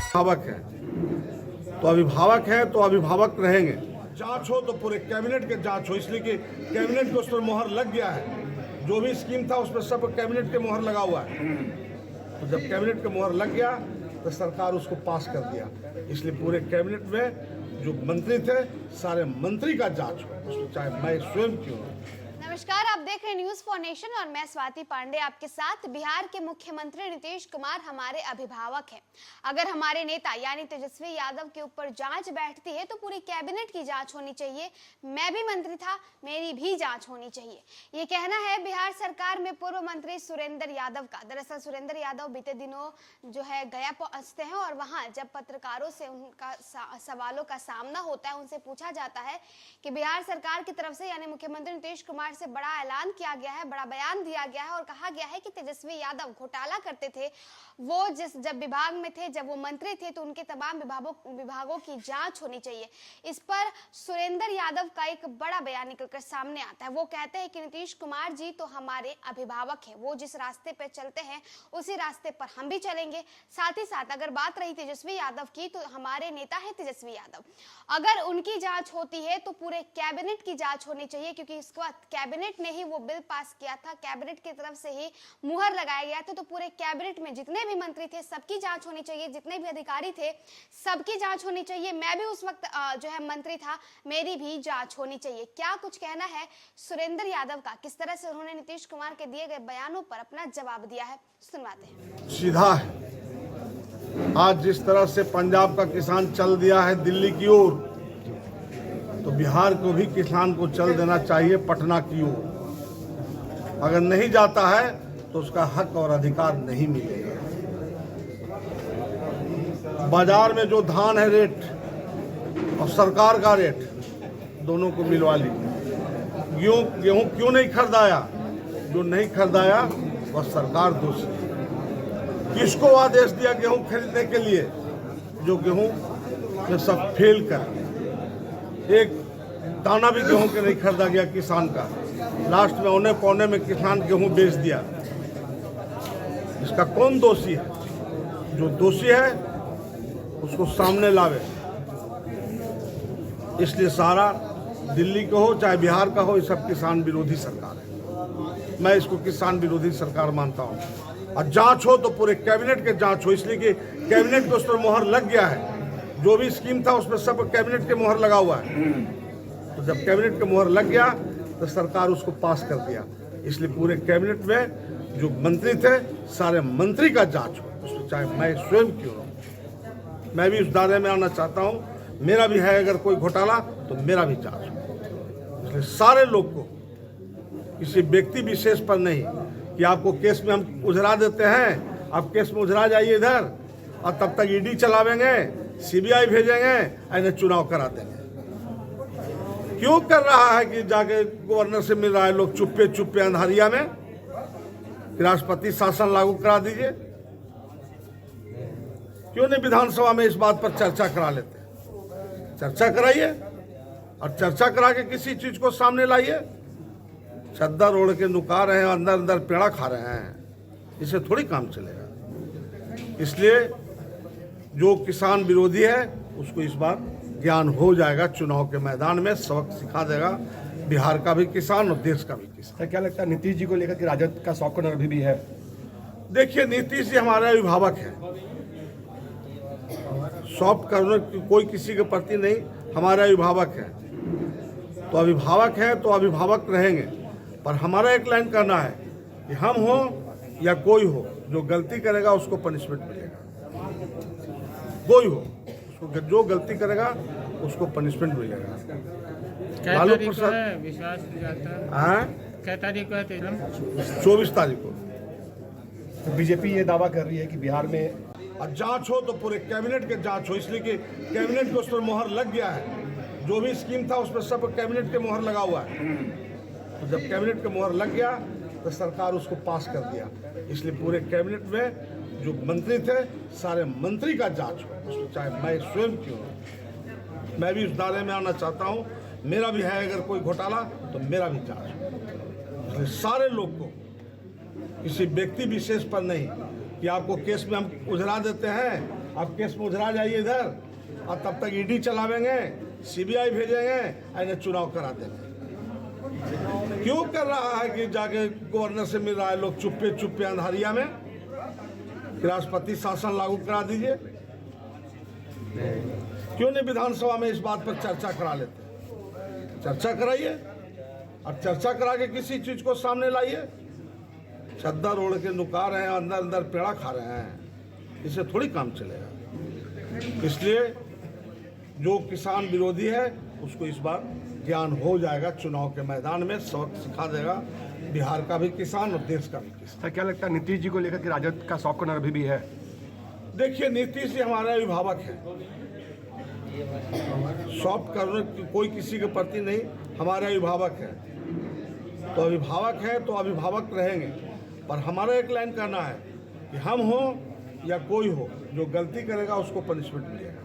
अभिभावक है तो अभिभावक है तो अभिभावक रहेंगे। जांच हो तो पूरे कैबिनेट के जांच हो, इसलिए कि कैबिनेट को उस पर मोहर लग गया है। जो भी स्कीम था उस पर सब कैबिनेट के मोहर लगा हुआ है। तो जब कैबिनेट के मोहर लग गया तो सरकार उसको पास कर दिया। इसलिए पूरे कैबिनेट में जो मंत्री थे सारे मंत्री का जांच हो, चाहे मैं स्वयं क्यों। नमस्कार, आप देख रहे हैं न्यूज फॉर नेशन और मैं स्वाति पांडे आपके साथ। बिहार के मुख्यमंत्री नीतीश कुमार हमारे अभिभावक हैं। अगर हमारे नेता यानी तेजस्वी यादव के ऊपर जांच बैठती है तो पूरी कैबिनेट की जांच होनी चाहिए। मैं भी मंत्री था, मेरी भी जांच होनी चाहिए, ये कहना है बिहार सरकार में पूर्व मंत्री सुरेंद्र यादव का। दरअसल सुरेंद्र यादव बीते दिनों जो है गया पहुंचते हैं और वहां जब पत्रकारों से उनका सवालों का सामना होता है, उनसे पूछा जाता है कि बिहार सरकार की तरफ से यानी मुख्यमंत्री नीतीश कुमार से बड़ा ऐलान किया गया है, बड़ा बयान दिया गया है और कहा गया है कि तेजस्वी यादव घोटाला करते थे। वो जब विभाग में थे, जब वो मंत्री थे, तो उनके तमाम विभागों की जांच होनी चाहिए। इस पर सुरेंद्र यादव का एक बड़ा बयान निकलकर सामने आता है। वो कहते हैं कि नीतीश कुमार जी तो हमारे अभिभावक हैं, वो जिस रास्ते पे चलते हैं उसी रास्ते पर हम भी चलेंगे। साथ ही साथ अगर बात रही तेजस्वी यादव की, तो हमारे नेता है तेजस्वी यादव। अगर उनकी जांच होती है तो पूरे कैबिनेट की जांच होनी चाहिए, क्योंकि इसके बाद कैबिनेट ने ही वो बिल पास किया था, कैबिनेट की तरफ से ही मुहर लगाया गया था। तो पूरे कैबिनेट में जितने भी मंत्री थे सबकी जांच होनी चाहिए, जितने भी अधिकारी थे सबकी जांच होनी चाहिए। मैं भी उस वक्त जो है मंत्री था, मेरी भी जांच होनी चाहिए। क्या कुछ कहना है सुरेंद्र यादव का, किस तरह से उन्होंने नीतीश कुमार के दिए गए बयानों पर अपना जवाब दिया है, सुनवाते हैं। सीधा है, आज जिस तरह से पंजाब का किसान चल दिया है दिल्ली की ओर, तो बिहार को भी किसान को चल देना चाहिए पटना की ओर। अगर नहीं जाता है तो उसका हक और अधिकार नहीं मिलेगा। बाजार में जो धान है रेट और सरकार का रेट दोनों को मिलवा लीजिए। गेहूं क्यों नहीं खरीदाया? जो नहीं खरीदाया वह सरकार दोषी है। किसको आदेश दिया गेहूं खरीदने के लिए? जो गेहूं में सब फेल कर, एक दाना भी गेहूं के नहीं खरीदा गया किसान का। लास्ट में औने पौने में किसान गेहूं बेच दिया। इसका कौन दोषी है? जो दोषी है उसको सामने लावे। इसलिए सारा दिल्ली का हो चाहे बिहार का हो, ये सब किसान विरोधी सरकार है। मैं इसको किसान विरोधी सरकार मानता हूँ। और जांच हो तो पूरे कैबिनेट के जांच हो, इसलिए कि कैबिनेट को उस पर मोहर लग गया है। जो भी स्कीम था उसमें सब कैबिनेट के मोहर लगा हुआ है। तो जब कैबिनेट के मोहर लग गया तो सरकार उसको पास कर दिया। इसलिए पूरे कैबिनेट में जो मंत्री थे सारे मंत्री का जांच हो, उसमें चाहे मैं स्वयं क्यों हूँ। मैं भी उस दायरे में आना चाहता हूँ। मेरा भी है अगर कोई घोटाला तो मेरा भी जांच हो। इसलिए सारे लोग को, किसी व्यक्ति विशेष पर नहीं कि आपको केस में हम उजरा देते हैं, आप केस में उजरा जाइए इधर और तब तक ईडी चलावेंगे, सीबीआई भेजेंगे, ऐसे चुनाव करा देंगे। क्यों कर रहा है कि जाके गवर्नर से मिल रहा है लोग चुप्पे चुप्पे अंधारिया में? राष्ट्रपति शासन लागू करा दीजिए। क्यों नहीं विधानसभा में इस बात पर चर्चा करा लेते? चर्चा कराइए और चर्चा करा के किसी चीज को सामने लाइए। चद्दर ओढ़ के नुका रहे हैं, अंदर अंदर पेड़ा खा रहे हैं, इससे थोड़ी काम चलेगा। इसलिए जो किसान विरोधी है उसको इस बार ज्ञान हो जाएगा। चुनाव के मैदान में सबक सिखा देगा बिहार का भी किसान और देश का भी किसान। क्या लगता है नीतीश जी को लेकर कि राजद का सॉफ्ट कॉर्नर अभी भी है? देखिए, नीतीश जी हमारे अभिभावक हैं। सॉफ्ट कॉर्नर कोई किसी के प्रति नहीं, हमारे अभिभावक हैं। तो अभिभावक है तो अभिभावक रहेंगे। पर हमारा एक लाइन करना है कि हम हो या कोई हो, जो गलती करेगा उसको पनिशमेंट मिलेगा। कोई हो, उसको जो गलती करेगा उसको पनिशमेंट मिलेगा। लालू प्रसाद विश्वास क्या तारीख को है? 24 तारीख को। तो बीजेपी ये दावा कर रही है कि बिहार में और जांच हो तो पूरे कैबिनेट के जांच हो, इसलिए कि कैबिनेट को उस पर मोहर लग गया है। जो भी स्कीम था उसमें सब कैबिनेट के मोहर लगा हुआ है। तो जब कैबिनेट के मोहर लग गया तो सरकार उसको पास कर दिया। इसलिए पूरे कैबिनेट में जो मंत्री थे सारे मंत्री का जांच हो, उसमें चाहे मैं स्वयं क्यों हूँ। मैं भी उस दायरे में आना चाहता हूँ। मेरा भी है अगर कोई घोटाला तो मेरा भी जांच हो। इसलिए सारे लोग को, किसी व्यक्ति विशेष पर नहीं कि आपको केस में हम उजरा देते हैं, आप केस में उजरा जाइए इधर, और तब तक ईडी चलावेंगे, सीबीआई भेजेंगे, ऐसे चुनाव करा देंगे। क्यों कर रहा है कि जाके गवर्नर से मिल रहा है लोग चुप्पे चुप्पे अंधारिया में, कि राष्ट्रपति शासन लागू करा दीजिए? क्यों नहीं विधानसभा में इस बात पर चर्चा करा लेते? चर्चा कराइए, और चर्चा करा के किसी चीज को सामने लाइए। चद्दर ओढ़ के नुका रहे हैं, अंदर अंदर पेड़ा खा रहे हैं, इससे थोड़ी काम चलेगा। इसलिए जो किसान विरोधी है उसको इस बार ज्ञान हो जाएगा, चुनाव के मैदान में सबक सिखा देगा बिहार का भी किसान और देश का भी किसान। सर क्या लगता है नीतीश जी को लेकर कि राजद का सॉफ्ट कॉर्नर अभी भी है? देखिए, नीतीश जी हमारे अभिभावक हैं, सॉफ्ट कॉर्नर कोई किसी के प्रति नहीं, हमारे अभिभावक हैं। तो अभिभावक हैं तो अभिभावक रहेंगे, पर हमारा एक लाइन कहना है कि हम हो या कोई हो, जो गलती करेगा उसको पनिशमेंट मिलेगा।